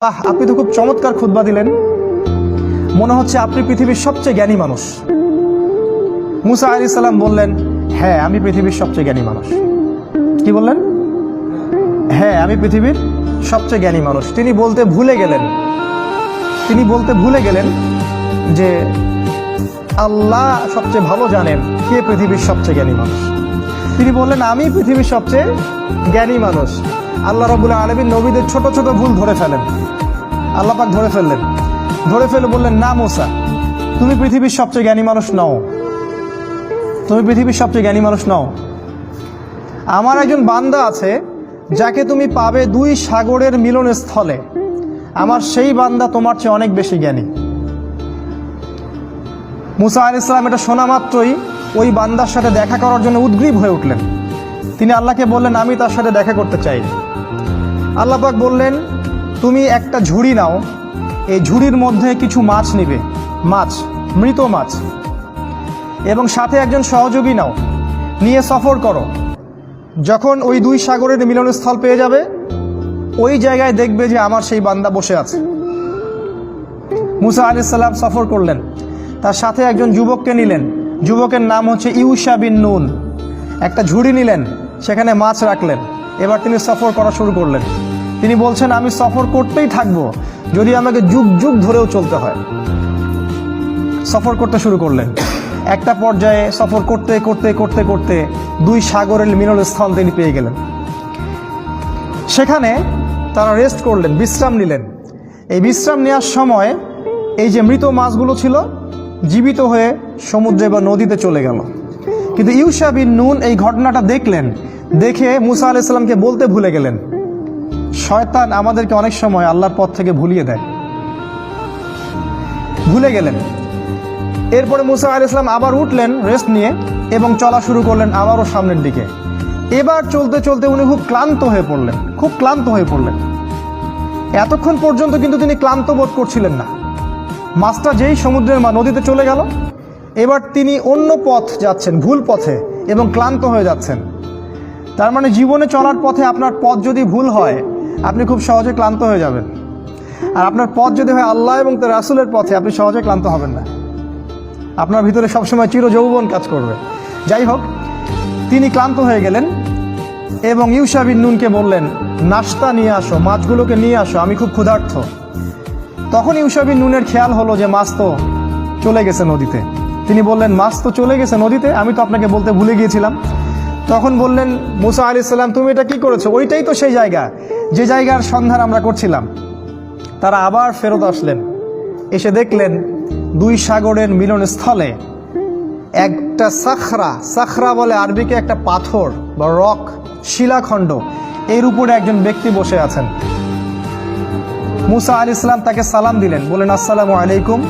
আপনি তো খুব চমৎকার খুতবা দিলেন, মনে হচ্ছে আপনি পৃথিবীর সবচেয়ে জ্ঞানী মানুষ। মুসা আলাইহিস সালাম বললেন, হ্যাঁ আমি পৃথিবীর সবচেয়ে জ্ঞানী মানুষ। কি বললেন? হ্যাঁ আমি পৃথিবীর সবচেয়ে জ্ঞানী মানুষ। তিনি বলতে ভুলে গেলেন যে আল্লাহ সবচেয়ে ভালো জানেন কে পৃথিবীর সবচেয়ে জ্ঞানী মানুষ। তিনি বললেন আমি পৃথিবীর সবচেয়ে জ্ঞানী মানুষ। আল্লাহ রাব্বুল আলামিন নবীদের ছোট ছোট ভুল ধরে ফেলেন, আল্লাহ পাক ধরে ফেলে বললেন, না মুসা, তুমি পৃথিবীর সবচেয়ে জ্ঞানী মানুষ নও, তুমি পৃথিবীর সবচেয়ে জ্ঞানী মানুষ নও। আমার একজন বান্দা আছে যাকে তুমি পাবে দুই সাগরের মিলনস্থলে, আমার সেই বান্দা তোমার চেয়ে অনেক বেশি জ্ঞানী। মুসা আলাইহিস সালাম এটা শোনা মাত্রই ওই বান্দার সাথে দেখা করার জন্য উদ্গ্রীব হয়ে উঠলেন। তিনি আল্লাহকে বললেন, আমি তার সাথে দেখা করতে চাই। আল্লাহ পাক বললেন, তুমি একটা ঝুড়ি নাও, এই ঝুড়ির মধ্যে কিছু মাছ নিবে, মৃত মাছ, এবং সাথে একজন সহযোগী নাও, নিয়ে সফর করো। যখন ওই দুই সাগরের মিলনস্থল পেয়ে যাবে, ওই জায়গায় দেখবে যে আমার সেই বান্দা বসে আছে। মুসা আলাইহিস সালাম সফর করলেন, তার সাথে একজন যুবককে নিলেন, যুবকের নাম হচ্ছে ইউশা বিন নুন। একটা ঝুড়ি নিলেন, সেখানে মাছ রাখলেন। এবার তিনি সফর করা শুরু করলেন। তিনি বলছেন, আমি সফর করতেই থাকবো, যদি আমাকে যুগ যুগ ধরেও চলতে হয়। সফর করতে শুরু করলেন। একটা পর্যায়ে সফর করতে করতে করতে করতে দুই সাগরের মিলনস্থল তিনি পেয়ে গেলেন। সেখানে তারা রেস্ট করলেন, বিশ্রাম নিলেন। এই বিশ্রাম নেওয়ার সময় এই যে মৃত মাছগুলো ছিল জীবিত হয়ে সমুদ্রে বা নদীতে চলে গেল। কিন্তু ইউশা বিন নুন এই ঘটনাটা দেখলেন, দেখে মুসা আলাইহিস সালামকে বলতে ভুলে গেলেন। শয়তান আমাদেরকে অনেক সময় আল্লাহর পথ থেকে ভুলিয়ে দেয়, ভুলে গেলেন। এরপরে মুসা আলাইহিস সালাম আবার উঠলেন রেস্ট নিয়ে এবং চলা শুরু করলেন আবারও সামনের দিকে। এবার চলতে চলতে উনি খুব ক্লান্ত হয়ে পড়লেন। এতক্ষণ পর্যন্ত কিন্তু তিনি ক্লান্ত বোধ করছিলেন না। মাছটা যেই সমুদ্রের নদীতে চলে গেল, এবার তিনি অন্য পথ যাচ্ছেন, ভুল পথে, এবং ক্লান্ত হয়ে যাচ্ছেন। তার মানে জীবনে চলার পথে আপনার পথ যদি ভুল হয়, আপনি খুব সহজে ক্লান্ত হয়ে যাবেন। আর আপনার পথ যদি হয় আল্লাহ এবং তার রাসূলের পথে, আপনি সহজে ক্লান্ত হবেন না। আপনার ভিতরে সবসময় চিরযৌবন কাজ করবে। যাই হোক, তিনি ক্লান্ত হয়ে গেলেন এবং ইউশা বিন নুনকে বললেন, নাস্তা নিয়ে আসো, মাছগুলোকে নিয়ে আসো, আমি খুব ক্ষুধার্ত। তখন ইউশা বিন নুনের খেয়াল হলো যে মাছ তো চলে গেছে নদীতে। তিনি বললেন, মাছ তো চলে গেছে নদীতে, আমি তো আপনাকে বলতে ভুলে গিয়েছিলাম। তখন বললেন মুসা আলাইহিস সালাম, তুমি এটা কি করেছো? ওইটাই তো সেই জায়গা, যে জায়গার সন্ধান আমরা করছিলাম। তারা আবার ফেরত আসলেন, এসে দেখলেন দুই সাগরের মিলনস্থলে একটা সাখরা বলে আরবিকে একটা পাথর বা রক, শিলাখণ্ড, এর উপরে একজন ব্যক্তি বসে আছেন। মুসা আলাইহিস সালাম তাকে সালাম দিলেন, বললেন, আসসালামু আলাইকুম।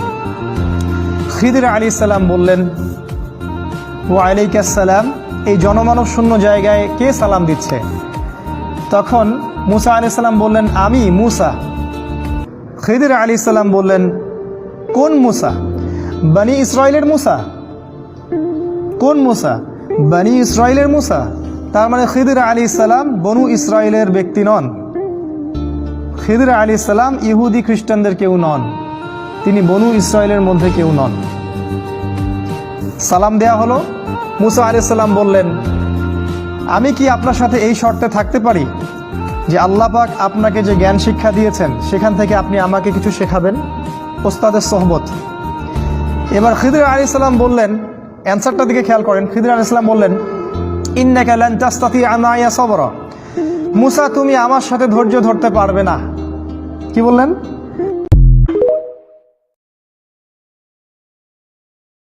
খিদির আলাইহিস সালাম বললেন, ওয়া আলাইকাস সালাম। এই জনমানব শূন্য জায়গায় কে সালাম দিচ্ছে? তখন মুসা আলাইহিস সালাম বললেন, আমি মুসা। খিদির আলাইহিস সালাম বললেন, কোন মুসা? বনি ইসরাইলের মুসা? কোন মুসা? বনি ইসরাইলের মুসা। তার মানে খিদির আলাইহিস সালাম বনু ইসরাইলের ব্যক্তি নন। খিদির আলাইহিস সালাম ইহুদি খ্রিস্টানদের কেউ নন, তিনি বনু ইসরাইলের মধ্যে কেউ নন। সালাম দেয়া হলো। মুসা আলাইহিস সালাম বললেন, আমি কি আপনার সাথে এই শর্তে থাকতে পারি যে আল্লাহ পাক আপনাকে যে জ্ঞান শিক্ষা দিয়েছেন সেখান থেকে আপনি আমাকে কিছু শেখাবেন? ওস্তাদের সোহবত। এবার খিদির আলাইহিস সালাম বললেন, অ্যান্সারটার দিকে খেয়াল করেন। খিদির আলাইহিস সালাম বললেন, ইন্নাকা লান তাসতাতিআ মাইয়া সাবরা। মুসা, তুমি আমার সাথে ধৈর্য ধরতে পারবে না। কি বললেন?